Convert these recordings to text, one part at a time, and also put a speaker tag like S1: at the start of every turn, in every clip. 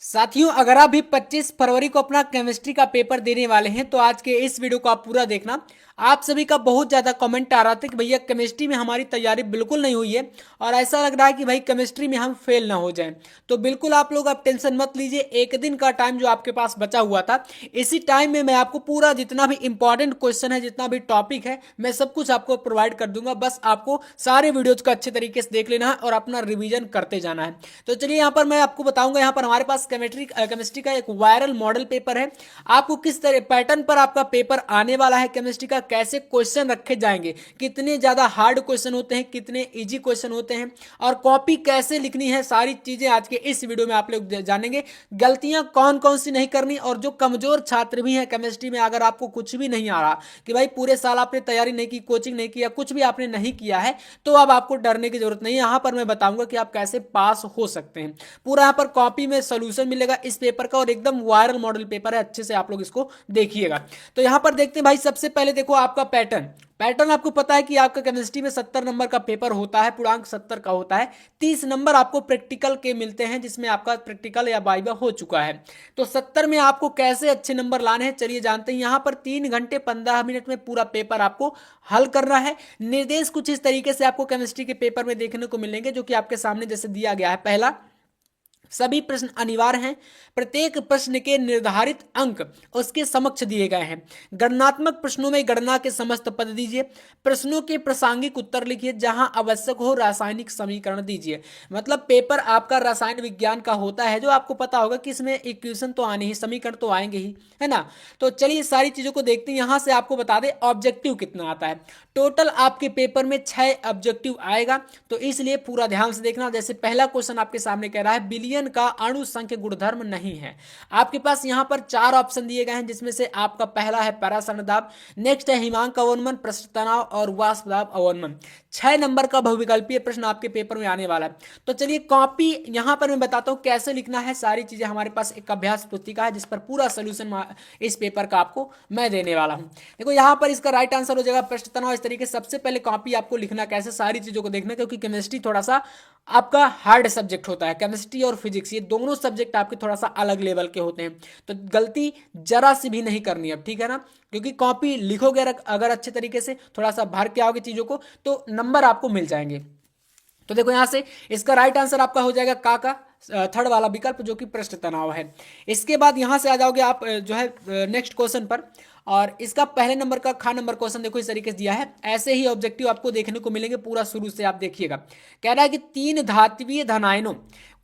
S1: साथियों, अगर आप भी 25 फरवरी को अपना केमिस्ट्री का पेपर देने वाले हैं तो आज के इस वीडियो को आप पूरा देखना। आप सभी का बहुत ज़्यादा कमेंट आ रहा था कि भैया केमिस्ट्री में हमारी तैयारी बिल्कुल नहीं हुई है और ऐसा लग रहा है कि भाई केमिस्ट्री में हम फेल ना हो जाएं। तो बिल्कुल आप लोग अब टेंशन मत लीजिए। एक दिन का टाइम जो आपके पास बचा हुआ था, इसी टाइम में मैं आपको पूरा जितना भी इंपॉर्टेंट क्वेश्चन है, जितना भी टॉपिक है, मैं सब कुछ आपको प्रोवाइड कर दूंगा। बस आपको सारे वीडियोज को अच्छे तरीके से देख लेना है और अपना रिविजन करते जाना है। तो चलिए यहाँ पर मैं आपको बताऊंगा। यहाँ पर हमारे पास केमिस्ट्री का एक वायरल मॉडल पेपर है। आपको किस तरह पैटर्न पर आपका पेपर आने वाला है, केमिस्ट्री का कैसे क्वेश्चन रखे जाएंगे, कितने ज्यादा हार्ड क्वेश्चन होते हैं, कितने इजी क्वेश्चन होते हैं और कॉपी कैसे लिखनी है, सारी चीजें आज के इस वीडियो में आप लोग जानेंगे। गलतियां कौन कौन सी नहीं करनी, और जो कमजोर छात्र भी हैं केमिस्ट्री में, अगर आपको कुछ भी नहीं आ रहा कि भाई पूरे साल आपने तैयारी नहीं की, कोचिंग नहीं किया, कुछ भी आपने नहीं किया है, तो अब आपको डरने की जरूरत नहीं है। यहां पर मैं बताऊंगा कि आप कैसे पास हो सकते हैं। पूरा यहाँ पर कॉपी में सोल्यूशन मिलेगा इस पेपर का और एकदम वायरल मॉडल पेपर है। अच्छे से आप लोग इसको देखिएगा। तो यहाँ पर देखते हैं भाई, सबसे पहले देखो आपका पैटर्न। पैटर्न आपको पता है कि आपका केमिस्ट्री में 70 नंबर का पेपर होता है, पूर्णांक 70 का होता है। 30 नंबर आपको प्रैक्टिकल के मिलते हैं, जिसमें आपका प्रैक्टिकल या वाइवा हो चुका है। तो 70 में आपको कैसे अच्छे नंबर लाने हैं, चलिए जानते हैं। यहाँ पर 3 घंटे 15 मिनट में पूरा पेपर आपको हल करना है। निर्देश कुछ इस तरीके से आपको केमिस्ट्री के पेपर में देखने को मिलेंगे, जो कि आपके सामने जैसे दिया गया है। पहला, सभी प्रश्न अनिवार्य हैं। प्रत्येक प्रश्न के निर्धारित अंक उसके समक्ष दिए गए हैं। गणनात्मक प्रश्नों में गणना के समस्त पद दीजिए। प्रश्नों के प्रासंगिक उत्तर लिखिए। जहां आवश्यक हो रासायनिक समीकरण दीजिए। मतलब पेपर आपका रसायन विज्ञान का होता है, जो आपको पता होगा कि इसमें इक्वेशन तो आने ही, समीकरण तो आएंगे ही, है ना। तो चलिए सारी चीजों को देखते हैं। यहां से आपको बता दें ऑब्जेक्टिव कितना आता है। टोटल आपके पेपर में 6 ऑब्जेक्टिव आएगा, तो इसलिए पूरा ध्यान से देखना। जैसे पहला क्वेश्चन आपके सामने कह रहा है बिलियन का अणु संख्य गुणधर्म नहीं है। आपके पास यहां पर 4 ऑप्शन दिए गए हैं, जिसमें से आपका पहला है परासरण दाब, नेक्स्ट है हिमांक अवनमन, पृष्ठ तनाव और वाष्प दाब अवनमन। 6 नंबर का बहुविकल्पीय प्रश्न आपके पेपर में आने वाला है। तो चलिए कॉपी यहां पर मैं बताता हूं कैसे लिखना है। सारी चीजें हमारे पास एक अभ्यास पुस्तिका है, जिस पर पूरा सोल्यूशन इस पेपर का आपको मैं देने वाला हूं। देखो यहां पर इसका राइट आंसर हो जाएगा पृष्ठ तनाव। इस तरीके से सबसे पहले कॉपी आपको लिखना कैसे, सारी चीजों को देखना, क्योंकि केमिस्ट्री थोड़ा सा आपका हार्ड सब्जेक्ट होता है। केमिस्ट्री और फिजिक्स ये दोनों सब्जेक्ट आपके थोड़ा सा अलग लेवल के होते हैं। तो गलती जरा सी भी नहीं करनी अब, ठीक है ना। क्योंकि कॉपी लिखोगे अगर अच्छे तरीके से थोड़ा सा भर के आओगे चीजों को, तो नंबर आपको मिल जाएंगे। तो देखो यहां से इसका राइट आंसर आपका हो जाएगा का थर्ड वाला विकल्प, जो कि पृष्ठ तनाव है। इसके बाद यहां से आ जाओगे आप जो है नेक्स्ट क्वेश्चन पर, और इसका पहले नंबर का खा नंबर क्वेश्चन देखो इस तरीके से दिया है। ऐसे ही ऑब्जेक्टिव आपको देखने को मिलेंगे, पूरा शुरू से आप देखिएगा। कह रहा है कि 3 धात्विक धनायनों,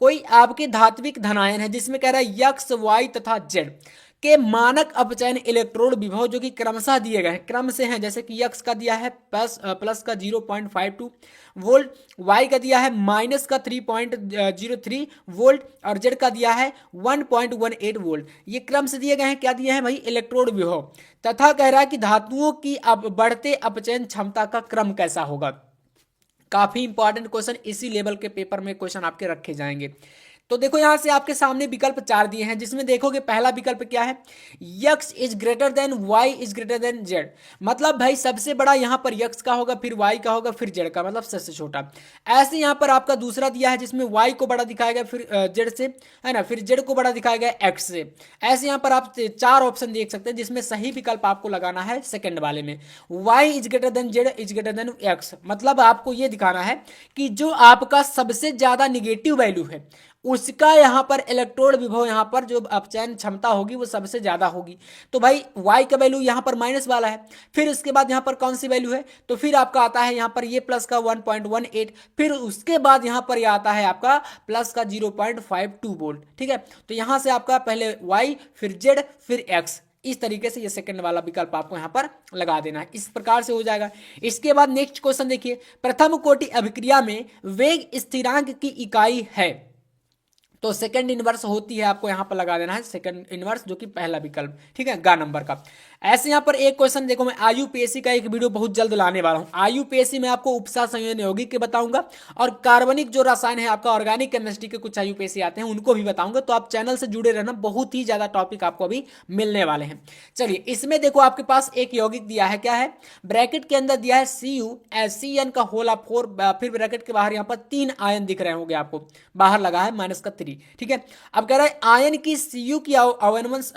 S1: कोई आपके धात्विक धनायन है, जिसमें कह रहा है एक्स वाई तथा जेड के मानक अपचयन इलेक्ट्रोड विभव, जो कि क्रमशः दिए गए हैं, क्रम से हैं। जैसे कि एक्स का दिया है प्लस का 0.52 वोल्ट, वाई का दिया है माइनस का 3.03 वोल्ट और जेड का दिया है 1.18 वोल्ट। ये क्रम से दिए गए हैं। क्या दिए हैं भाई, इलेक्ट्रोड विभव। तथा कह रहा है कि धातुओं की अब बढ़ते अपचयन क्षमता का क्रम कैसा होगा। काफी इंपॉर्टेंट क्वेश्चन, इसी लेवल के पेपर में क्वेश्चन आपके रखे जाएंगे। तो देखो यहां से आपके सामने विकल्प 4 दिए हैं, जिसमें देखोगे पहला विकल्प क्या है, X is greater than Y is greater than Z. मतलब भाई सबसे बड़ा यहां पर यक्स का होगा, फिर वाई का होगा, फिर जेड का, मतलब सबसे छोटा। ऐसे यहां पर आपका दूसरा दिया है, जिसमें वाई को बड़ा दिखाया गया फिर जेड से, है ना, फिर जेड को बड़ा दिखाया गया एक्स से। ऐसे यहां पर आप 4 ऑप्शन देख सकते हैं, जिसमें सही विकल्प आपको लगाना है सेकंड वाले में, Y is greater than Z is greater than X. मतलब आपको यह दिखाना है कि जो आपका सबसे ज्यादा निगेटिव वैल्यू है, उसका यहां पर इलेक्ट्रोड विभव, यहां पर जो अपचयन क्षमता होगी वो सबसे ज्यादा होगी। तो भाई y का वैल्यू यहां पर माइनस वाला है, फिर उसके बाद यहां पर कौन सी वैल्यू है, तो फिर आपका आता है यहां पर ये प्लस का 1.18, फिर उसके बाद यहां पर ये आता है आपका प्लस का 0.52 वोल्ट। ठीक है, तो यहां से आपका पहले y, फिर z, फिर x, इस तरीके से ये सेकंड वाला विकल्प आपको यहां पर लगा देना है। इस प्रकार से हो जाएगा। इसके बाद नेक्स्ट क्वेश्चन देखिए, प्रथम कोटि अभिक्रिया में वेग स्थिरांक की इकाई है, तो सेकंड इनवर्स होती है, आपको यहां पर लगा देना है सेकंड इनवर्स, जो कि पहला विकल्प, ठीक है, गा नंबर का। ऐसे यहां पर एक क्वेश्चन देखो, मैं आयुपीएससी का एक वीडियो बहुत जल्द लाने वाला हूं। आयुपीएससी में आपको उपसा संयोजन यौगिक के बताऊंगा, और कार्बनिक जो रसायन है आपका ऑर्गेनिक केमिस्ट्री के कुछ आयुपीएससी आते हैं, उनको भी बताऊंगा। तो आप चैनल से जुड़े रहना, बहुत ही ज्यादा टॉपिक आपको अभी मिलने वाले हैं। चलिए इसमें देखो आपके पास एक यौगिक दिया है, क्या है, ब्रैकेट के अंदर दिया है CuCN का होल ऑफ 4, फिर ब्रैकेट के बाहर यहां पर 3 आयन दिख रहे होंगे आपको, बाहर लगा है -3। की, ठीक है। अब कह रहा है आयन की Cu की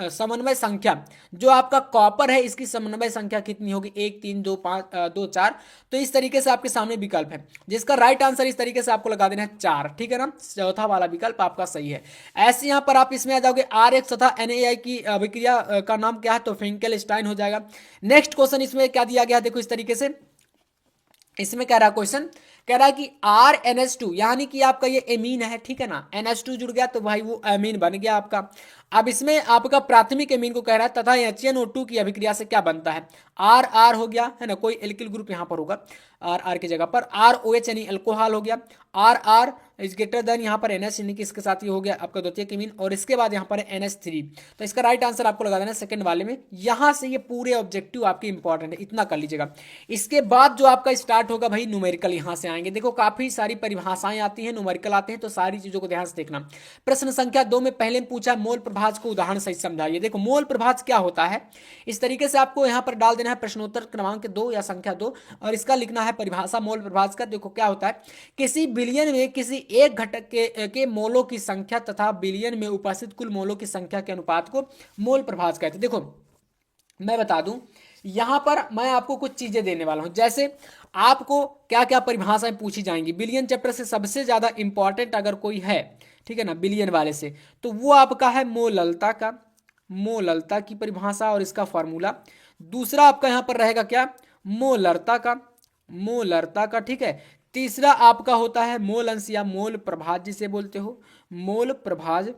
S1: समन्वय संख्या, जो आपका कॉपर है इसकी समन्वय संख्या कितनी होगी, 1 3 2 5 2 4। तो इस तरीके से आपके सामने विकल्प है, जिसका राइट आंसर इस तरीके से आपको लगा देना है 4, ठीक है ना। चौथा वाला विकल्प आपका सही है। ऐसे यहां पर आप इसमें आ जाओगे RH तथा NaI की अभिक्रिया का नाम क्या है, तो फिंकेलस्टाइन हो जाएगा। नेक्स्ट क्वेश्चन इसमें क्या दिया गया, देखो इस तरीके से इसमें कह रहा क्वेश्चन, कह रहा है कि RNH2 यानी कि आपका ये एमीन है, ठीक है ना, NH2 जुड़ गया तो भाई वो एमीन बन गया आपका। अब इसमें आपका प्राथमिक एमीन को कह रहा है तथा HNO2 की अभिक्रिया से क्या बनता है, RR हो गया है ना, कोई एल्किल ग्रुप यहां पर होगा RR की जगह पर, ROH यानी अल्कोहल हो गया, RR इज ग्रेटर देन यहाँ पर NH यानी कि इसके साथ ये हो गया आपका द्वितीयक एमीन, और इसके बाद यहाँ पर NH3। तो इसका राइट आंसर आपको लगा देना सेकंड वाले में। यहां से ये पूरे ऑब्जेक्टिव आपके इंपॉर्टेंट है, इतना कर लीजिएगा। इसके बाद जो आपका स्टार्ट होगा भाई न्यूमेरिकल, यहां से आएंगे। देखो काफी सारी परिभाषाएं आती हैं, न्यूमेरिकल आते हैं, तो सारी चीजों को ध्यान से देखना। प्रश्न संख्या 2 में पहले में पूछा मोल प्रभाज को उदाहरण सहित समझाइए। देखो मोल प्रभाज क्या होता है, इस तरीके से आपको यहाँ पर डाल देना है प्रश्नोत्तर क्रमांक 2 या संख्या 2, और इसका लिखना है परिभाषा मोल प्रभाज का। देखो क्या होता है, किसी बिलियन में किसी एक घटक के मोलों की संख्या तथा बिलियन में उपस्थित कुल मोलों की संख्या के अनुपात को मोल प्रभाज कहते हैं। देखो मैं बता दूं, यहां पर मैं आपको कुछ चीजें देने वाला हूं, जैसे आपको क्या क्या परिभाषाएं पूछी जाएंगी बिलियन चैप्टर से। सबसे ज्यादा इंपॉर्टेंट अगर कोई है, ठीक है ना, बिलियन वाले से, तो वो आपका है मोललता का, मोललता की परिभाषा और इसका फॉर्मूला। दूसरा आपका यहां पर रहेगा क्या, मोलरता का, मोलरता का, ठीक है। तीसरा आपका होता है मोल अंश या मोल प्रभाज जिसे बोलते हो, मोल प्रभाज।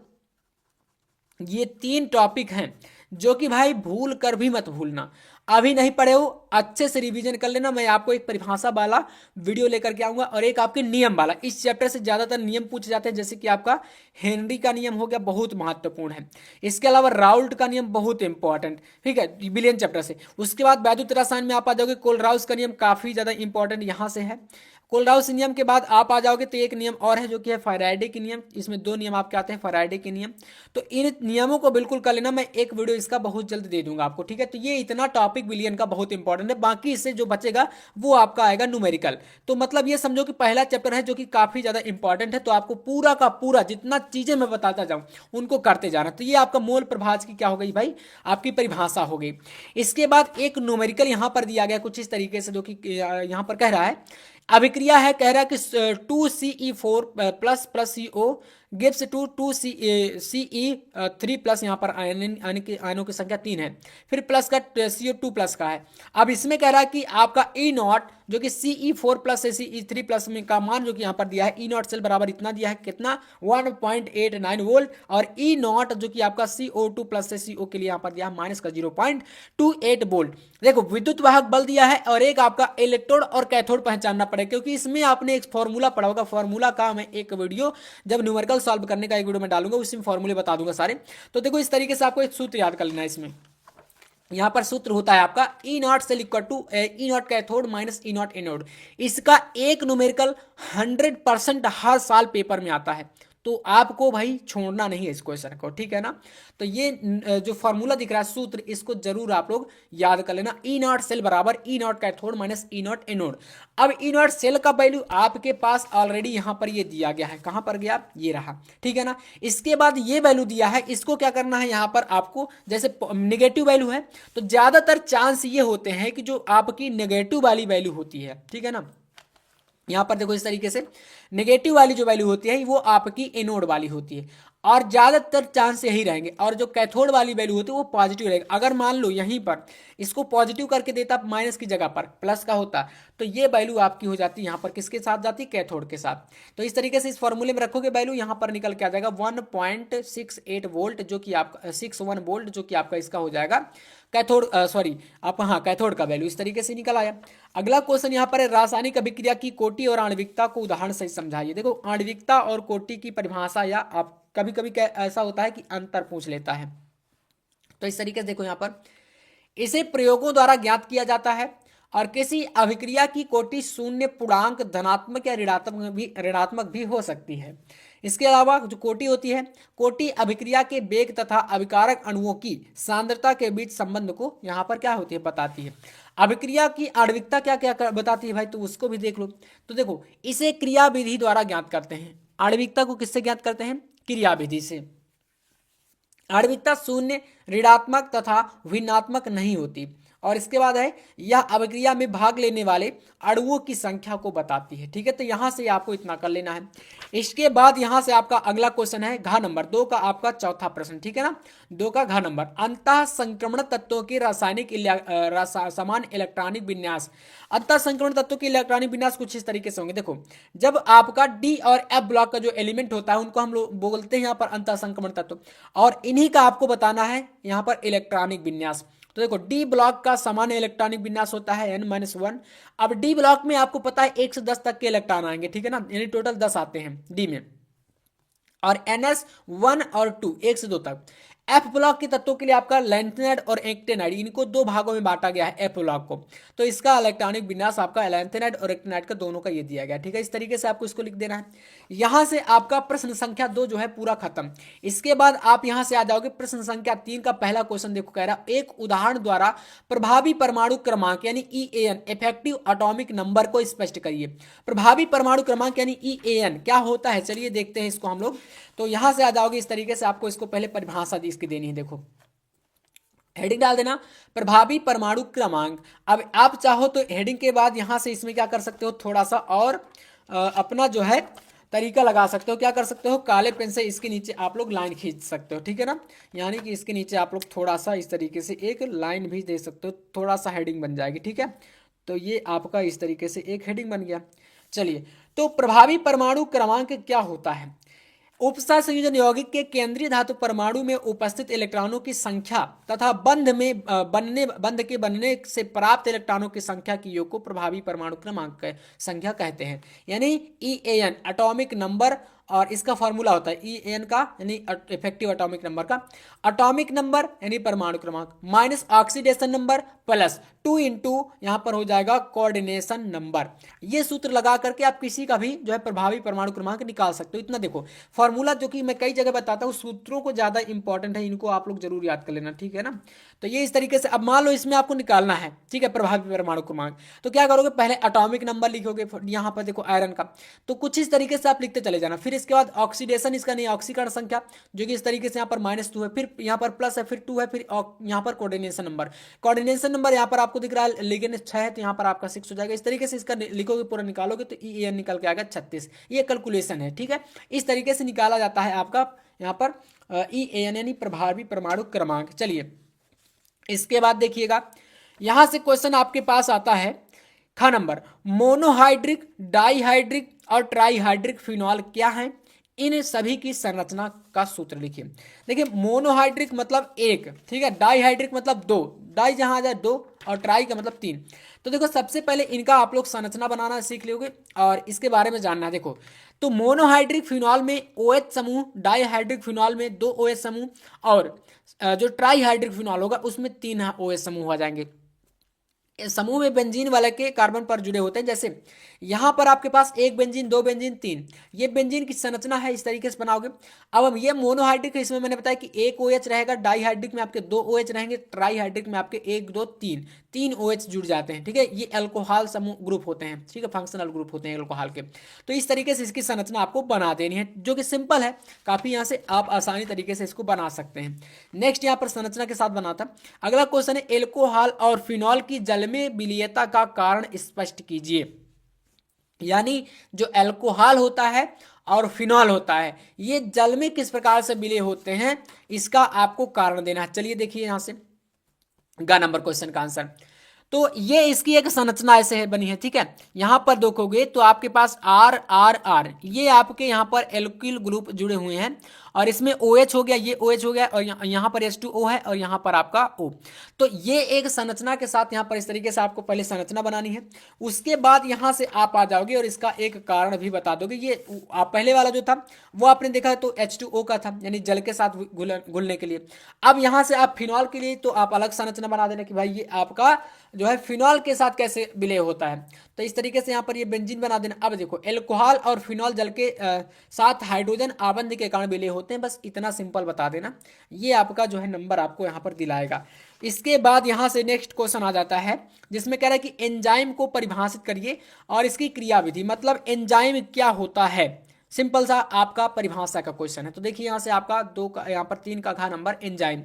S1: ये 3 टॉपिक हैं जो कि भाई भूल कर भी मत भूलना, अभी नहीं पढ़े हो अच्छे से रिवीजन कर लेना। मैं आपको एक परिभाषा वाला वीडियो लेकर के आऊंगा और एक आपके नियम वाला। इस चैप्टर से ज्यादातर नियम पूछे जाते हैं, जैसे कि आपका हेनरी का नियम हो गया, बहुत महत्वपूर्ण है। इसके अलावा राउल्ट का नियम बहुत इंपॉर्टेंट, ठीक है, बिलियन चैप्टर से। उसके बाद वैद्युत रसायन में आप आ जाओगे, कोलराउस का नियम काफी ज्यादा इंपॉर्टेंट यहां से है। कोलराउस नियम के बाद आप आ जाओगे तो एक नियम और है जो कि है फैराडे के नियम। इसमें 2 नियम आपके आते हैं फैराडे के नियम। तो इन नियमों को बिल्कुल कर लेना, मैं एक वीडियो इसका बहुत जल्द दे दूंगा आपको, ठीक है। तो ये इतना टॉपिक बिलियन का बहुत इंपॉर्टेंट है, बाकी इससे जो बचेगा वो आपका आएगा न्यूमेरिकल। तो मतलब ये समझो कि पहला चैप्टर है जो कि काफी ज्यादा इंपॉर्टेंट है, तो आपको पूरा का पूरा जितना चीजें मैं बताता जाऊं उनको करते जाना। तो ये आपका मोल प्रभाज की क्या हो गई भाई, आपकी परिभाषा हो गई। इसके बाद एक न्यूमेरिकल यहां पर दिया गया कुछ इस तरीके से, जो कि यहां पर कह रहा है अभिक्रिया है, कह रहा है कि 2Ce4 plus plus CO gives two 2Ce3 plus, यहाँ पर आयनों की संख्या 3 है, फिर प्लस का CO2 प्लस का है। अब इसमें कह रहा है कि आपका E0 जो कि Ce4 प्लस से Ce3 प्लस में का मान जो कि यहाँ पर दिया है, E0 सेल बराबर इतना दिया है, कितना 1.89 वोल्ट, और E0 जो कि आपका CO2 प्लस से CO के लिए यहाँ पर दिया है माइनस का 0.28 वोल्ट। देखो विद्युत वाहक बल दिया है और एक आपका इलेक्ट्रोड और कैथोड पहचानना पड़ेगा, क्योंकि इसमें आपने एक फॉर्मूला पढ़ा होगा। फॉर्मूला का मैं एक वीडियो जब न्यूमेरिकल सॉल्व करने का एक वीडियो में डालूंगा, उसमें फॉर्मूले बता दूंगा सारे। तो देखो इस तरीके से आपको एक सूत्र याद कर लेना है। इसमें यहां पर सूत्र होता है आपका E0 cell equal to E0 cathode minus E0 anode. इसका एक न्यूमेरिकल 100% हर साल पेपर में आता है, तो आपको भाई छोड़ना नहीं है इस क्वेश्चन को, ठीक है ना। तो ये जो फॉर्मूला दिख रहा है सूत्र, इसको जरूर आप लोग याद कर लेना। E0 सेल बराबर E0 cathode minus E0 anode. अब E0 सेल का वैल्यू आपके पास ऑलरेडी यहां पर ये दिया गया है, कहां पर गया, ये रहा, ठीक है ना। इसके बाद ये वैल्यू दिया है, इसको क्या करना है, यहां पर आपको जैसे नेगेटिव वैल्यू है तो ज्यादातर चांस ये होते हैं कि जो आपकी नेगेटिव वाली वैल्यू होती है, ठीक है ना, यहां पर देखो इस तरीके से नेगेटिव वाली जो वैल्यू होती है वो आपकी एनोड वाली होती है, और ज्यादातर चांस यही रहेंगे। और जो कैथोड वाली वैल्यू होती है वो पॉजिटिव रहेगा। अगर मान लो यहीं पर इसको पॉजिटिव करके देता, माइनस की जगह पर प्लस का होता, तो ये वैल्यू आपकी हो जाती यहां पर किसके साथ जाती, कैथोड के साथ। तो इस तरीके से इस फॉर्मूले में रखोगे वैल्यू, यहां पर निकल के आ जाएगा 1.68 वोल्ट, जो कि आपका 61 वोल्ट, जो कि आपका इसका हो जाएगा कैथोड, सॉरी आप, हाँ कैथोड का वैल्यू इस तरीके से निकल आया। अगला क्वेश्चन यहाँ पर है रासायनिक अभिक्रिया की कोटि और आणविकता को उदाहरण से समझाइए। देखो आणविकता और कोटि की परिभाषा, या आप कभी कभी ऐसा होता है कि अंतर पूछ लेता है, तो इस तरीके से देखो यहाँ पर इसे प्रयोगों द्वारा ज्ञात किया जाता है, और किसी अभिक्रिया की कोटि शून्य पूर्णांक धनात्मक या ऋणात्मक भी हो सकती है। इसके अलावा जो कोटि होती है, कोटि अभिक्रिया के वेग तथा अभिकारक अणुओं की सांद्रता के बीच संबंध को यहाँ पर क्या होती है, बताती है। अभिक्रिया की आणविकता क्या क्या बताती है भाई, तो उसको भी देख लो। तो देखो इसे क्रिया विधि द्वारा ज्ञात करते हैं। आणविकता को किससे ज्ञात करते हैं, क्रियाविधि से। आणविकता शून्य, ऋणात्मक तथा भिन्नात्मक नहीं होती। और इसके बाद है यह अभिक्रिया में भाग लेने वाले अणुओं की संख्या को बताती है। ठीक है, तो यहां से आपको इतना कर लेना है। इसके बाद यहां से आपका अगला क्वेश्चन है घ नंबर 2 का, आपका चौथा प्रश्न। ठीक है ना, 2 का घ नंबर, अंतः संक्रमण तत्वों के रासायनिक समान इलेक्ट्रॉनिक विन्यास। अंतः संक्रमण तत्वों के इलेक्ट्रॉनिक विन्यास कुछ इस तरीके से होंगे। देखो, जब आपका डी और एफ ब्लॉक का जो एलिमेंट होता है उनको हम लोग बोलते हैं यहाँ पर अंतः संक्रमण तत्व, और इन्हीं का आपको बताना है यहाँ पर इलेक्ट्रॉनिक विन्यास। तो देखो, डी ब्लॉक का सामान्य इलेक्ट्रॉनिक विन्यास होता है n-1। अब डी ब्लॉक में आपको पता है 1 से 10 तक के इलेक्ट्रॉन आएंगे। ठीक है ना, यानी टोटल 10 आते हैं डी में, और ns 1 और 2 1 से 2 तक। एफ ब्लॉक के तत्वों के लिए आपका लैंथेनाइड और एक्टेनाइड, इनको 2 भागों में बांटा गया है एफ ब्लॉक को। तो इसका इलेक्ट्रॉनिक विन्यास आपका लैंथेनाइड और एक्टेनाइड का दोनों का ये दिया गया। ठीक है, इस तरीके से आपको इसको लिख देना है। यहां से आपका प्रश्न संख्या 2 जो है पूरा खत्म। इसके बाद आप यहां से आ जाओगे प्रश्न संख्या 3 का पहला क्वेश्चन। देखो, कह रहा एक उदाहरण द्वारा प्रभावी परमाणु क्रमांक यानी EAN इफेक्टिव एटॉमिक नंबर को स्पष्ट करिए। प्रभावी परमाणु क्रमांक यानी EAN क्या होता है, चलिए देखते हैं इसको हम लोग। तो यहां से आ जाओगे इस तरीके से, आपको इसको पहले परिभाषा इसकी देनी है। देखो, हेडिंग डाल देना प्रभावी परमाणु क्रमांक। अब आप चाहो तो हेडिंग के बाद यहां से इसमें क्या कर सकते हो, थोड़ा सा और अपना जो है तरीका लगा सकते हो। क्या कर सकते हो, काले पेन से इसके नीचे आप लोग लाइन खींच सकते हो। ठीक है ना, यानी कि इसके नीचे आप लोग थोड़ा सा इस तरीके से एक लाइन भी दे सकते हो, थोड़ा सा हेडिंग बन जाएगी। ठीक है, तो ये आपका इस तरीके से एक हेडिंग बन गया। चलिए, तो प्रभावी परमाणु क्रमांक क्या होता है, उपसा संयोजन यौगिक के केंद्रीय धातु परमाणु में उपस्थित इलेक्ट्रॉनों की संख्या तथा बंध के बनने से प्राप्त इलेक्ट्रॉनों की संख्या की योग को प्रभावी परमाणु क्रमांक संख्या कहते हैं। यानी EAN एटॉमिक नंबर, और इसका फॉर्मूला होता है EAN का यानी इफेक्टिव एटॉमिक नंबर का, एटॉमिक नंबर यानी परमाणु क्रमांक minus oxidation number plus 2 into यहाँ पर हो जाएगा कोऑर्डिनेशन नंबर। ये सूत्र लगा करके आप किसी का भी जो है प्रभावी परमाणु क्रमांक निकाल सकते हो। इतना देखो, फॉर्मूला जो कि मैं कई जगह बताता हूँ, सूत्रों को ज्यादा इंपॉर्टेंट है, इनको आप लोग जरूर याद कर लेना। ठीक है ना, तो ये इस तरीके से। अब मान लो इसमें आपको निकालना है, ठीक है, प्रभावी परमाणु क्रमांक, तो क्या करोगे, पहले एटॉमिक नंबर लिखोगे। यहाँ पर देखो आयरन का, तो कुछ इस तरीके से आप लिखते चले जाना। फिर इसके बाद ऑक्सीडेशन, इसका नहीं ऑक्सीकरण संख्या जो कि इस तरीके से यहाँ पर -2 है, फिर यहाँ पर प्लस है, फिर 2 है, फिर यहाँ पर कोऑर्डिनेशन नंबर। कोऑर्डिनेशन नंबर यहाँ पर आपको दिख रहा है लिगेंड 6 है, तो यहाँ पर आपका 6 हो जाएगा। इस तरीके से इसका लिखोगे, पूरा निकालोगे तो EAN निकल के आएगा 36। ये कैलकुलेशन है। ठीक है, इस तरीके से निकाला जाता है आपका यहाँ पर EAN यानी प्रभावी परमाणु क्रमांक। चलिए, इसके बाद देखिएगा, यहां से क्वेश्चन आपके पास आता है ख नंबर, मोनोहाइड्रिक, डाईहाइड्रिक और ट्राईहाइड्रिक फिनॉल क्या है, इन सभी की संरचना का सूत्र लिखिए। देखिए, मोनोहाइड्रिक मतलब 1, ठीक है, डाईहाइड्रिक मतलब 2, डाई जहां आ जाए 2, और ट्राई का मतलब 3। तो देखो, सबसे पहले इनका आप लोग संरचना बनाना सीख लोगे और इसके बारे में जानना है। देखो, तो मोनोहाइड्रिक फिनॉल में OH समूह, डाईहाइड्रिक फिनॉल में 2 OH समूह, और जो ट्राईहाइड्रिक फिनॉल होगा उसमें 3 OH समूह आ जाएंगे। समूह में बेंजीन वाले के कार्बन पर जुड़े होते हैं। जैसे यहां पर आपके पास 1 बेंजीन, 2 बेंजीन, 3, ये बेंजीन की संरचना है, इस तरीके से बनाओगे। अब हम ये मोनोहाइड्रिक है, इसमें मैंने बताया कि 1 OH रहेगा, डाईहाइड्रिक में आपके 2 OH रहेंगे, ट्राईहाइड्रिक में आपके 1 2 3 OH जुड़ जाते हैं। ठीक है, ये अल्कोहल समूह ग्रुप होते हैं। ठीक है, फंक्शनल ग्रुप होते हैं अल्कोहल के। तो इस तरीके से इसकी संरचना आपको बना देनी है, जो कि सिंपल है काफी, यहां से आप आसानी तरीके से इसको बना सकते हैं। नेक्स्ट यहां पर संरचना के साथ बनाता। अगला क्वेश्चन है, एल्कोहल और फिनॉल की जल में विलीयता का कारण स्पष्ट कीजिए। यानी जो अल्कोहल होता है और फिनॉल होता है, ये जल में किस प्रकार से विलय होते हैं, इसका आपको कारण देना है। चलिए देखिए, यहां से ग नंबर क्वेश्चन का आंसर। तो ये इसकी एक संरचना ऐसे बनी है। ठीक है, यहां पर देखोगे तो आपके पास R ये आपके यहां पर एल्किल ग्रुप जुड़े हुए हैं, और इसमें OH हो गया, ये OH हो गया, और यहाँ पर H2O है, और यहाँ पर आपका O। तो ये एक संरचना के साथ यहाँ पर इस तरीके से आपको पहले संरचना बनानी है। उसके बाद यहाँ से आप आ जाओगे और इसका एक कारण भी बता दोगे। ये आप पहले वाला जो था वो आपने देखा तो H2O का था, यानी जल के साथ घुलने के लिए। अब यहाँ से आप फिनॉल के लिए तो आप अलग संरचना बना देना कि भाई ये आपका जो है फिनॉल के साथ कैसे विलय होता है। तो इस तरीके से यहाँ पर ये बेंजीन बना देना। अब देखो, एल्कोहल और फिनॉल जल के साथ हाइड्रोजन आबंध के कारण विलय होते हैं, बस इतना सिंपल बता देना, ये आपका जो है नंबर आपको यहाँ पर दिलाएगा। इसके बाद यहाँ से नेक्स्ट क्वेश्चन आ जाता है, जिसमें कह रहा है कि एंजाइम को परिभाषित करिए और इसकी क्रियाविधि, मतलब एंजाइम क्या होता है। सिंपल सा आपका परिभाषा का क्वेश्चन है। तो देखिए यहाँ से आपका दो का, यहाँ पर 3 का घ नंबर एंजाइम।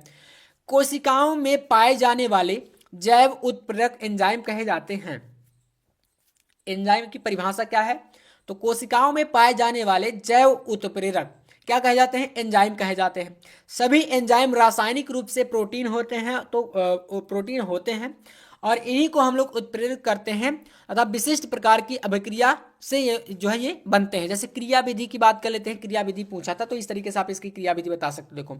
S1: कोशिकाओं में पाए जाने वाले जैव उत्प्रेरक एंजाइम कहे जाते हैं। एंजाइम की परिभाषा क्या है? तो कोशिकाओं में पाए जाने वाले जैव उत्प्रेरक क्या कहे जाते हैं? एंजाइम कहे जाते हैं। सभी एंजाइम रासायनिक रूप से प्रोटीन होते हैं, तो प्रोटीन होते हैं और इन्हीं को हम लोग उत्प्रेरित करते हैं अथवा विशिष्ट प्रकार की अभिक्रिया से ये जो है ये बनते हैं। जैसे क्रिया विधि की बात कर लेते हैं, क्रिया विधि पूछा था तो इस तरीके से आप इसकी क्रिया विधि बता सकते हो। देखो,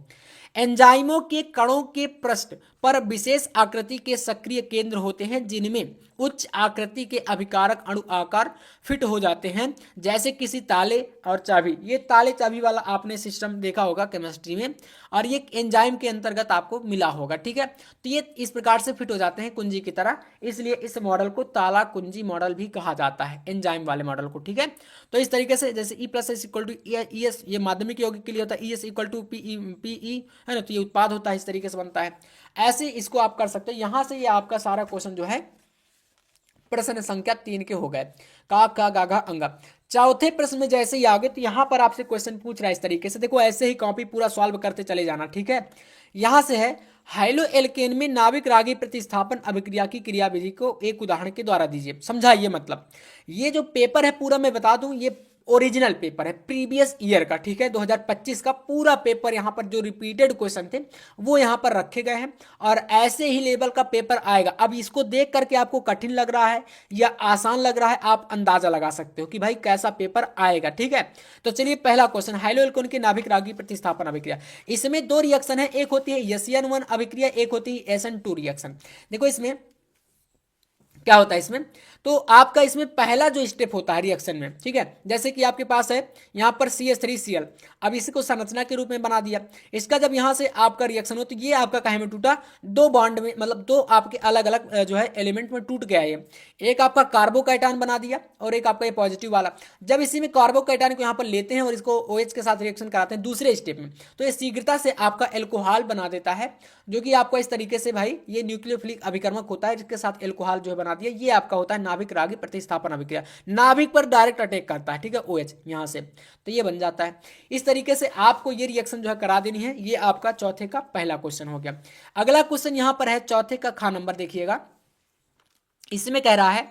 S1: एंजाइमों के कणों के पृष्ठ पर विशेष आकृति के सक्रिय केंद्र होते हैं जिनमें उच्च आकृति के अभिकारक अणु आकार फिट हो जाते हैं, जैसे किसी ताले और चाबी। ये ताले चाबी वाला आपने सिस्टम देखा होगा केमिस्ट्री में, और ये एंजाइम के अंतर्गत आपको मिला होगा। ठीक है, तो ये इस प्रकार से फिट हो जाते हैं कुंजी की तरह, इसलिए इस मॉडल को ताला कुंजी मॉडल भी कहा जाता है, एंजाइम वाले मॉडल को। ठीक है, तो इस तरीके से जैसे E plus S equal to E S, ये माध्यमिक यौगिक के लिए होता है, E S equal to P है ना, तो ये उत्पाद होता है, इस तरीके से बनता है। ऐसे इसको आप कर सकते हो। यहां से ये आपका सारा क्वेश्चन जो है प्रश्न संख्या 3 के हो गए। का गा घा अंगा। चौथे प्रश्न में जैसे ही आओगे तो यहां पर आपसे क्वेश्चन पूछ रहा है इस तरीके से। देखो, ऐसे ही कॉपी पूरा सॉल्व करते चले जाना। ठीक है, यहां से है हाइलो एल्केन में नाभिक रागी प्रतिस्थापन अभिक्रिया की क्रियाविधि को एक उदाहरण के द्वारा दीजिए। समझाइए। मतलब ये जो पेपर है पूरा मैं बता दूं, ये ओरिजिनल पेपर है प्रीवियस ईयर का। ठीक है, 2025 का पूरा पेपर, यहाँ पर जो रिपीटेड क्वेश्चन थे वो यहाँ पर रखे गए हैं और ऐसे ही लेवल का पेपर आएगा। अब इसको देख करके आपको कठिन लग रहा है या आसान लग रहा है, आप अंदाजा लगा सकते हो कि भाई कैसा पेपर आएगा। ठीक है, तो चलिए पहला क्वेश्चन, हाइलोएल्कोन की नाभिक रागी प्रतिस्थापन अभिक्रिया। इसमें दो रिएक्शन है, एक होती है SN1 अभिक्रिया, एक होती है SN2 रिएक्शन। देखो इसमें क्या होता है, इसमें तो आपका इसमें पहला जो स्टेप होता है रिएक्शन में, ठीक है, जैसे कि आपके पास है यहाँ पर CH3Cl, अब इसी को संरचना के रूप में बना दिया। इसका जब यहाँ से आपका रिएक्शन हो तो ये आपका काहे में टूटा? दो बॉन्ड में, मतलब दो आपके अलग अलग जो है एलिमेंट में टूट गया ये। एक आपका कार्बोकैटायन बना दिया और एक आपका ये पॉजिटिव वाला। जब इसी में कार्बोकैटायन को यहाँ पर लेते हैं और इसको OH के साथ रिएक्शन कराते हैं दूसरे स्टेप में, तो ये शीघ्रता से आपका एल्कोहल बना देता है, जो कि आपका इस तरीके से भाई ये न्यूक्लियोफिलिक अभिकर्मक होता है, जिसके साथ एल्कोहल जो है बना दिया। ये आपका होता है नाभिक रागी प्रतिस्थापन अभिक्रिया, नाभिक पर डायरेक्ट अटैक करता है। ठीक है, OH यहाँ से, तो ये बन जाता है। इस तरीके से आपको ये रिएक्शन जो है करा देनी है। ये आपका चौथे का पहला क्वेश्चन हो गया। अगला क्वेश्चन यहाँ पर है चौथे का खा नंबर, देखिएगा। इसमें कह रहा है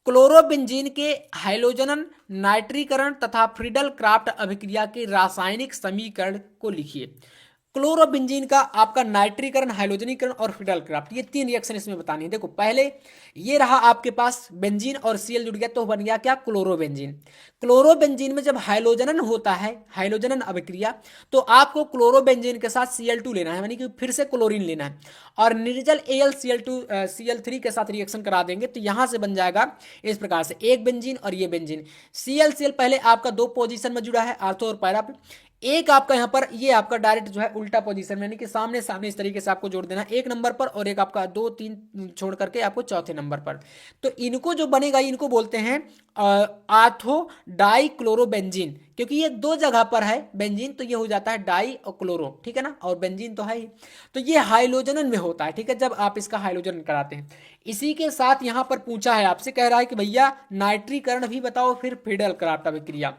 S1: क्लोरोबेंजीन के हाइड्रोजन नाइट्रीकरण तथा फ्रीडल क्राफ्ट अभिक्रिया के रासायनिक समीकरण को लिखिए। क्लोरोबेंजीन का आपका नाइट्रीकरण, हाइड्रोजनीकरण और फ्रीडल क्राफ्ट, ये 3 रिएक्शन इसमें बतानी है। देखो, पहले ये रहा आपके पास बेंजीन और Cl जुड़ गया तो बन गया क्या? क्लोरोबेंजीन। क्लोरोबेंजीन में जब हाइड्रोजन होता है, हाइड्रोजन अभिक्रिया, तो आपको क्लोरोबेंजीन के साथ Cl2 लेना है, यानी कि फिर से क्लोरीन लेना है और निर्जल AlCl2 Cl3 के साथ रिएक्शन करा देंगे तो यहां से बन जाएगा इस प्रकार से, एक बेंजीन और ये बेंजीन। Cl पहले आपका 2 पोजीशन में जुड़ा है, आर्थो और पैरा पे। एक आपका यहाँ पर ये आपका डायरेक्ट जो है उल्टा पोजीशन में, यानी कि सामने सामने इस तरीके से आपको जोड़ देना, 1 नंबर पर, और एक आपका 2 3 छोड़ करके आपको चौथे नंबर पर। तो इनको जो बनेगा इनको बोलते हैं आर्थो डाई क्लोरोबेंजीन, क्योंकि ये 2 जगह पर है बेंजीन, तो ये हो जाता है डाई और क्लोरो। ठीक है ना, और बेंजीन तो है ही, तो ये हाइड्रोजन में होता है। ठीक है, जब आप इसका हाइड्रोजन कराते हैं। इसी के साथ यहाँ पर पूछा है आपसे, कह रहा है कि भैया नाइट्रीकरण भी बताओ, फिर फ्रीडल क्राफ्ट अभिक्रिया।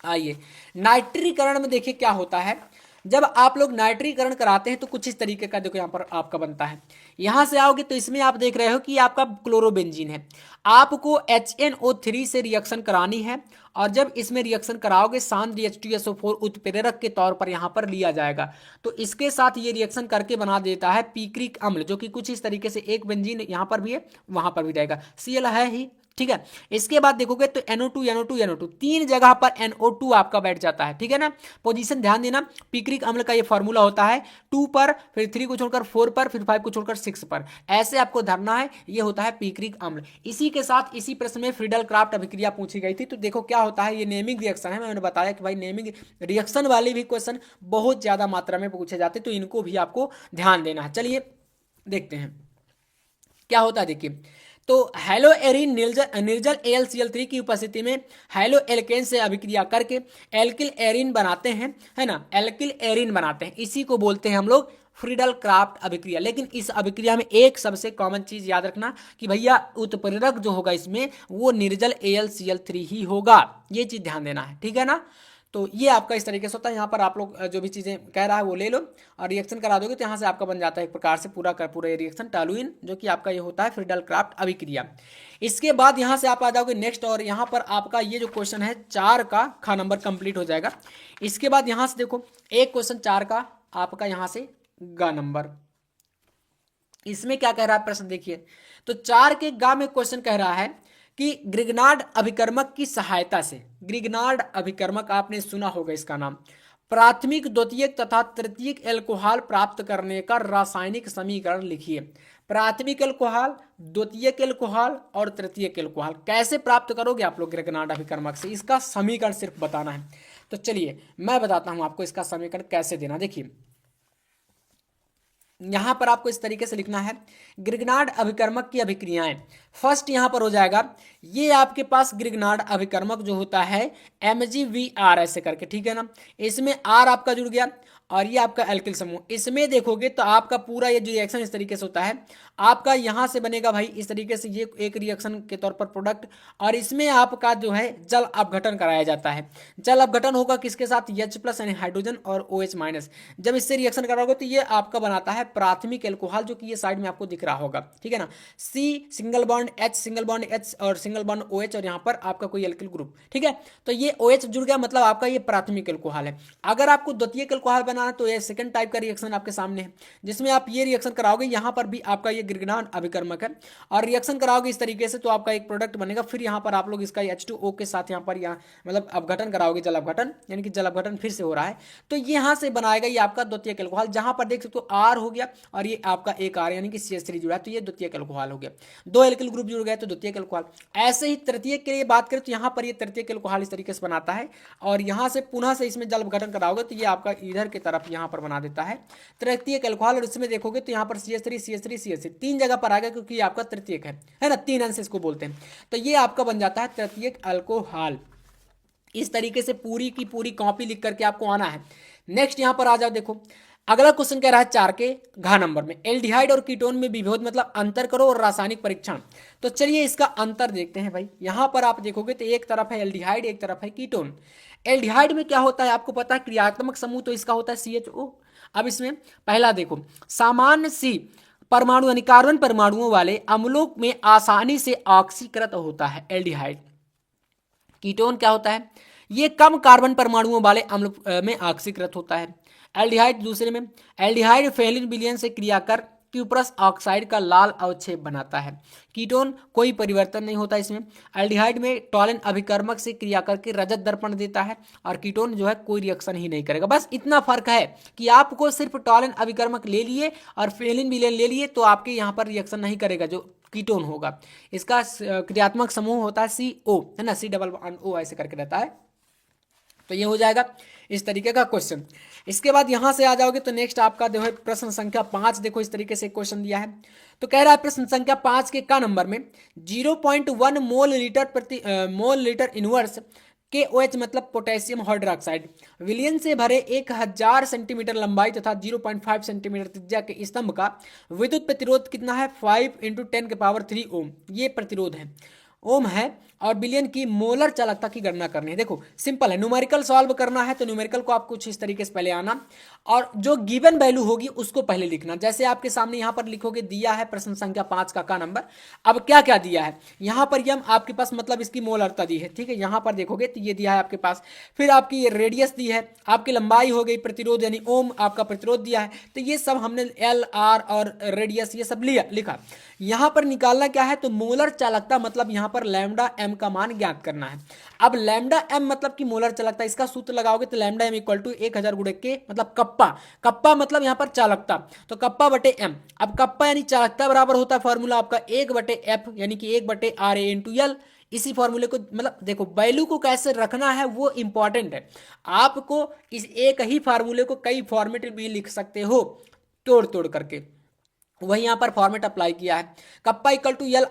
S1: आइए, नाइट्रीकरण में देखिए क्या होता है। जब आप लोग नाइट्रीकरण कराते हैं तो कुछ इस तरीके का देखो यहाँ पर आपका बनता है। यहां से आओगे तो इसमें आप देख रहे हो कि आपका क्लोरोबेंजीन है, आपको HNO3 से रिएक्शन करानी है और जब इसमें रिएक्शन कराओगे सांद्र H2SO4 उत्प्रेरक के तौर पर यहाँ पर लिया जाएगा, तो इसके साथ ये रिएक्शन करके बना देता है पीक्रिक अम्ल, जो कि कुछ इस तरीके से, एक बेंजीन यहाँ पर भी है वहां पर भी रहेगा, Cl है ही। ठीक है, इसके बाद देखोगे तो NO2 3 जगह पर NO2 आपका बैठ जाता है। ठीक है ना, पोजीशन ध्यान देना। पीक्रिक अम्ल का ये फॉर्मूला होता है 2 पर, फिर 3 को छोड़कर 4 पर, फिर 5 को छोड़कर 6 पर, ऐसे आपको धरना है। ये होता है पीक्रिक अम्ल। इसी के साथ इसी प्रश्न में फ्रीडल क्राफ्ट अभिक्रिया पूछी गई थी। तो देखो क्या होता है, ये नेमिंग रिएक्शन है। मैंने बताया कि भाई नेमिंग रिएक्शन वाले भी क्वेश्चन बहुत ज्यादा मात्रा में पूछे जाते, तो इनको भी आपको ध्यान देना है। चलिए देखते हैं क्या होता है। देखिए, तो हेलो एरिन निर्जल AlCl3 की उपस्थिति में हेलो एल्केन से अभिक्रिया करके एल्किल एरिन बनाते हैं, है ना, एल्किल एरिन बनाते हैं। इसी को बोलते हैं हम लोग फ्रीडल क्राफ्ट अभिक्रिया। लेकिन इस अभिक्रिया में एक सबसे कॉमन चीज याद रखना कि भैया उत्प्रेरक जो होगा इसमें वो निर्जल AlCl3 ही होगा, ये चीज ध्यान देना है, ठीक है ना। तो ये आपका इस तरीके से होता है। यहाँ पर आप लोग जो भी चीज़ें कह रहा है वो ले लो और रिएक्शन करा दोगे तो यहाँ से आपका बन जाता है एक प्रकार से पूरा का पूरा ये रिएक्शन टॉलुइन, जो कि आपका ये होता है फ्रीडल क्राफ्ट अभिक्रिया। इसके बाद यहाँ से आप आ जाओगे नेक्स्ट, और यहाँ पर आपका ये जो क्वेश्चन है 4 का खा नंबर कंप्लीट हो जाएगा। इसके बाद यहाँ से देखो एक क्वेश्चन 4 का आपका यहाँ से गा नंबर, इसमें क्या कह रहा है प्रश्न देखिए। तो 4 के गा में क्वेश्चन कह रहा है कि ग्रिग्नार्ड अभिकर्मक की सहायता से, ग्रिग्नार्ड अभिकर्मक आपने सुना होगा इसका नाम, प्राथमिक द्वितीयक तथा तृतीयक एल्कोहल प्राप्त करने का रासायनिक समीकरण लिखिए। प्राथमिक एल्कोहल, द्वितीयक एल्कोहल और तृतीयक एल्कोहल कैसे प्राप्त करोगे आप लोग ग्रिग्नार्ड अभिकर्मक से, इसका समीकरण सिर्फ बताना है। तो चलिए मैं बताता हूं आपको इसका समीकरण कैसे देना। देखिए यहां पर आपको इस तरीके से लिखना है, ग्रिग्नार्ड अभिकर्मक की अभिक्रियाएं। फर्स्ट यहां पर हो जाएगा, ये आपके पास ग्रिग्नार्ड अभिकर्मक जो होता है MgVr ऐसे करके, ठीक है ना। इसमें R आपका जुड़ गया और ये आपका एल्किल समूह। इसमें देखोगे तो आपका पूरा ये जो रिएक्शन इस तरीके से होता है, आपका यहां से बनेगा भाई इस तरीके से, ये एक रिएक्शन के तौर पर प्रोडक्ट, और इसमें आपका जो है जल अपघटन कराया जाता है। जल अपघटन होगा किसके साथ, H+ यानी हाइड्रोजन और OH-। जब इससे रिएक्शन कराओगे तो ये आपका बनाता है प्राथमिक एल्कोहल, जो कि ये साइड में आपको दिख रहा होगा, ठीक है ना। C single bond H, single bond H और सिंगल बॉन्ड OH, और यहाँ पर आपका कोई एल्किल ग्रुप, ठीक है। तो ये OH जुड़ गया, मतलब आपका ये प्राथमिक एल्कोहल है। अगर आपको द्वितीयक एल्कोहल बनाना तो ये सेकंड टाइप का रिएक्शन आपके सामने है, जिसमें आप ये रिएक्शन कराओगे, यहाँ पर भी आपका ये ग्रिग्नार्ड अभिकर्मक है, और रिएक्शन कराओगे इस तरीके से तो आपका एक प्रोडक्ट बनेगा। फिर यहाँ पर आप लोग इसका H2O के साथ यहाँ पर मतलब अपघटन कराओगे, जल अपघटन, यानी कि जल अपघटन फिर से हो रहा है, तो यहाँ से बनाएगा ये आपका द्वितीयक एल्कोहल। जहाँ पर देख सकते हो R हो गया और ये आपका एक R यानी कि CH3 जुड़ा, तो ये द्वितीयक एल्कोहल हो गया। 2 एल्किल ग्रुप जुड़ गए तो द्वितीयक एल्कोहल। ऐसे ही तृतीयक के लिए बात करें तो यहाँ पर ये तृतीयक एल्कोहल इस तरीके से बनाता है, और यहाँ से पुनः से इसमें जल अपघटन कराओगे तो ये आपका इधर की तरफ यहाँ पर बना देता है तृतीयक एल्कोहल। और इसमें देखोगे तो यहाँ पर CH3 तीन जगह पर आ गया, क्योंकि आपका तृतीयक है ना, 3 अंश इसको बोलते हैं। तो ये आपका बन जाता है तृतीयक अल्कोहल। इस तरीके से पूरी की पूरी कॉपी लिख करके आपको आना है। नेक्स्ट यहाँ पर आ जाओ, देखो अगला क्वेश्चन कह रहा है 4 के घ नंबर में, एल्डिहाइड और कीटोन में विभेद मतलब अंतर करो और रासायनिक परीक्षण। तो चलिए इसका अंतर देखते हैं भाई। यहां पर आप देखोगे तो एक तरफ है एल्डिहाइड, एक तरफ है कीटोन। एल्डिहाइड में क्या होता है आपको पता है, क्रियात्मक समूह तो इसका होता है CHO। अब इसमें पहला देखो, सामान्य C परमाणु यानी कार्बन परमाणुओं वाले अम्लों में आसानी से ऑक्सीकृत होता है एल्डिहाइड। कीटोन क्या होता है, ये कम कार्बन परमाणुओं वाले अम्ल में ऑक्सीकृत होता है। एल्डिहाइड दूसरे में, एल्डिहाइड फेलिन विलयन से क्रिया कर क्यूप्रस ऑक्साइड का लाल अवक्षेप बनाता है। कीटोन कोई परिवर्तन नहीं होता इसमें। एल्डिहाइड में टॉलिन अभिकर्मक से क्रिया करके रजत दर्पण देता है, और कीटोन जो है कोई रिएक्शन ही नहीं करेगा। बस इतना फर्क है कि आपको सिर्फ टॉलिन अभिकर्मक ले लिए और फेलिन विलयन ले लिए तो आपके यहाँ पर रिएक्शन नहीं करेगा जो कीटोन होगा। इसका क्रियात्मक समूह होता है CO, है ना, C+O ऐसे करके रहता है। तो ये हो जाएगा इस तरीके का क्वेश्चन। इसके बाद यहां से आ जाओगे तो नेक्स्ट आपका जो है प्रश्न संख्या 5, देखो इस तरीके से क्वेश्चन दिया है। तो कह रहा है प्रश्न संख्या 5 के का नंबर में 0.1 मोल लीटर इनवर्स KOH मतलब पोटेशियम हाइड्रोक्साइड विलयन से भरे 1000 सेंटीमीटर लंबाई तथा 0.5 सेंटीमीटर त्रिज्या के स्तंभ का विद्युत प्रतिरोध कितना है, 5 × 10⁻³ ओम ये प्रतिरोध है, ओम है, और बिलियन की मोलर चालकता की गणना करनी है। देखो सिंपल है, न्यूमेरिकल सॉल्व करना है तो न्यूमेरिकल को आप कुछ इस तरीके से पहले आना, और जो गिवन वैल्यू होगी उसको पहले लिखना। जैसे आपके सामने यहाँ पर लिखोगे, दिया है प्रश्न संख्या 5 का नंबर। अब क्या क्या दिया है यहाँ पर, यम आपके पास मतलब इसकी मोलरता दी है, ठीक है। यहाँ पर देखोगे तो ये दिया है आपके पास, फिर आपकी ये रेडियस दी है, आपकी लंबाई हो गई, प्रतिरोध यानी ओम आपका प्रतिरोध दिया है। तो ये सब हमने LR और रेडियस ये सब लिखा। यहाँ पर निकालना क्या है, तो मोलर चालकता मतलब यहाँ पर लैम्डा m का मान ज्ञात करना है। अब लैम्डा m मतलब कि मोलर चालकता, इसका सूत्र लगाओगे तो लैम्डा m = 1000 × K मतलब कप्पा मतलब यहाँ पर चालकता, तो कप्पा/m। अब कप्पा यानी चालकता बराबर होता है फॉर्मूला आपका 1/F यानी कि 1/RA × L। इसी फॉर्मूले को मतलब देखो वैल्यू को कैसे रखना है वो इंपॉर्टेंट है। आपको इस एक ही फार्मूले को कई फॉर्मेट में लिख सकते हो तोड़ करके। वही यहाँ पर फॉर्मेट अप्लाई किया है। कप्पा इक्वल टू यल,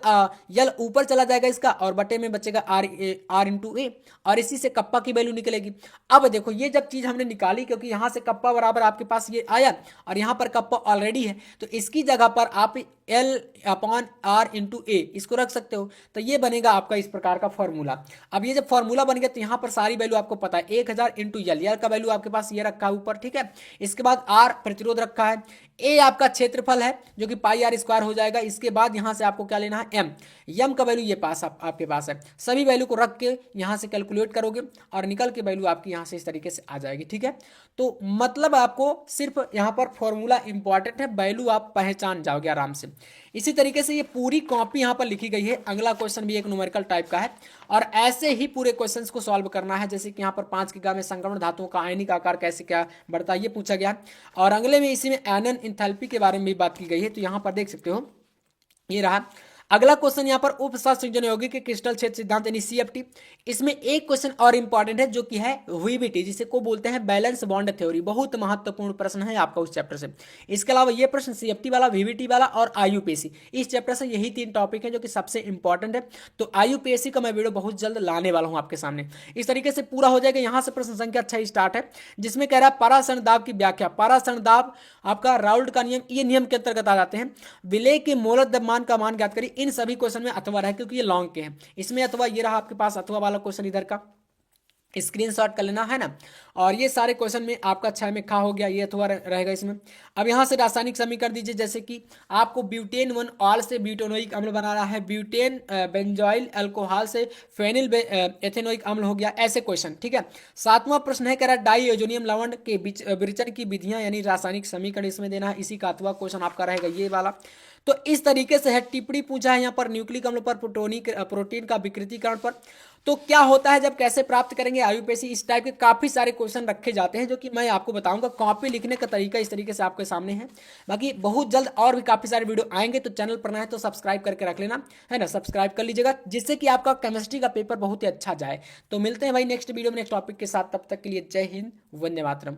S1: यल ऊपर चला जाएगा इसका और बटे में बचेगा आर इंटू ए, और इसी से कप्पा की वैल्यू निकलेगी। अब देखो ये जब चीज हमने निकाली, क्योंकि यहाँ से कप्पा बराबर आपके पास ये आया और यहाँ पर कप्पा ऑलरेडी है, तो इसकी जगह पर आप एल अपॉन आर इंटू ए इसको रख सकते हो। तो ये बनेगा आपका इस प्रकार का फॉर्मूला। अब ये जब फॉर्मूला बन गया तो यहाँ पर सारी वैल्यू आपको पता है, 1000 इंटू यल का वैल्यू आपके पास ये रखा है ऊपर, ठीक है। इसके बाद आर प्रतिरोध रखा है, ए आपका क्षेत्रफल है जो कि पाई आर स्क्वायर हो जाएगा। इसके बाद यहाँ से आपको क्या लेना है, एम, एम का वैल्यू ये पास आपके पास है। सभी वैल्यू को रख के यहाँ से कैलकुलेट करोगे और निकल के वैल्यू आपकी यहाँ से इस तरीके से आ जाएगी, ठीक है। तो मतलब आपको सिर्फ यहाँ पर फॉर्मूला इंपॉर्टेंट है, वैल्यू आप पहचान जाओगे आराम से। इसी तरीके से ये पूरी कॉपी यहाँ पर लिखी गई है। अगला क्वेश्चन भी एक न्यूमेरिकल टाइप का है और ऐसे ही पूरे क्वेश्चंस को सॉल्व करना है। जैसे कि यहाँ पर 5 किग्रा में संक्रमण धातुओं का आयनिक आकार कैसे क्या बढ़ता है ये पूछा गया, और अगले में इसी में एनन इंथैल्पी के बारे में भी बात की गई है। तो यहाँ पर देख सकते हो ये रहा। अगला क्वेश्चन यहाँ पर उपसर्ग संयोजन यौगिक के क्रिस्टल क्षेत्र सिद्धांत यानी सीएफटी। इसमें एक क्वेश्चन और इंपॉर्टेंट है जो कि है वीबीटी, जिसे को बोलते हैं बैलेंस बॉन्ड थ्योरी। बहुत महत्वपूर्ण प्रश्न है आपका उस चैप्टर से। इसके अलावा ये प्रश्न सीएफटी वाला, वीबीटी वाला और आईयूपीएससी, इस चैप्टर से यही 3 टॉपिक है जो कि सबसे इंपॉर्टेंट है। तो आईयूपीएससी का मैं वीडियो बहुत जल्द लाने वाला हूं आपके सामने। इस तरीके से पूरा हो जाएगा। यहाँ से प्रश्न संख्या 6 स्टार्ट है, जिसमें कह रहा है परासरण दाब की व्याख्या। परासरण दाब आपका राउल्ट का नियम, ये नियम के अंतर्गत आ जाते हैं। विलेय के मोलक द्रव्यमान का मान ज्ञात करिए। इन सभी क्वेश्चन में अथवा है क्योंकि ये लॉन्ग के हैं। इसमें अथवा ये रहा आपके पास अथवा वाला क्वेश्चन, इधर का स्क्रीनशॉट कर लेना है ना। और ये सारे क्वेश्चन में आपका 6 में खा हो गया, ये अथवा रहेगा इसमें। अब यहाँ से रासायनिक समीकरण दीजिए, जैसे कि आपको ब्यूटेन 1 ऑल से ब्यूटेनोइक अम्ल बनाना है, ब्यूटेन बेंजॉइल अल्कोहल से फेनिल एथेनोइक अम्ल हो गया, ऐसे क्वेश्चन, ठीक है। 7वां प्रश्न है, कह रहा है डाईओजोनियम लवण के विरचन की विधियां यानी रासायनिक समीकरण इसमें देना है। इसी का अथवा क्वेश्चन आपका रहेगा ये वाला। तो इस तरीके से है। टिप्पणी पूछा है यहाँ पर न्यूक्लिक अम्ल पर, प्रोटीन का विकृतीकरण पर। तो क्या होता है जब कैसे प्राप्त करेंगे आईयूपीएससी, इस टाइप के काफी सारे क्वेश्चन रखे जाते हैं जो कि मैं आपको बताऊंगा। कॉपी लिखने का तरीका इस तरीके से आपके सामने है। बाकी बहुत जल्द और भी काफी सारे वीडियो आएंगे, तो चैनल पर नया है तो सब्सक्राइब करके रख लेना, है ना। सब्सक्राइब कर लीजिएगा जिससे कि आपका केमिस्ट्री का पेपर बहुत ही अच्छा जाए। तो मिलते हैं भाई नेक्स्ट वीडियो में नेक्स्ट टॉपिक के साथ। तब तक के लिए जय हिंद, वंदे मातरम।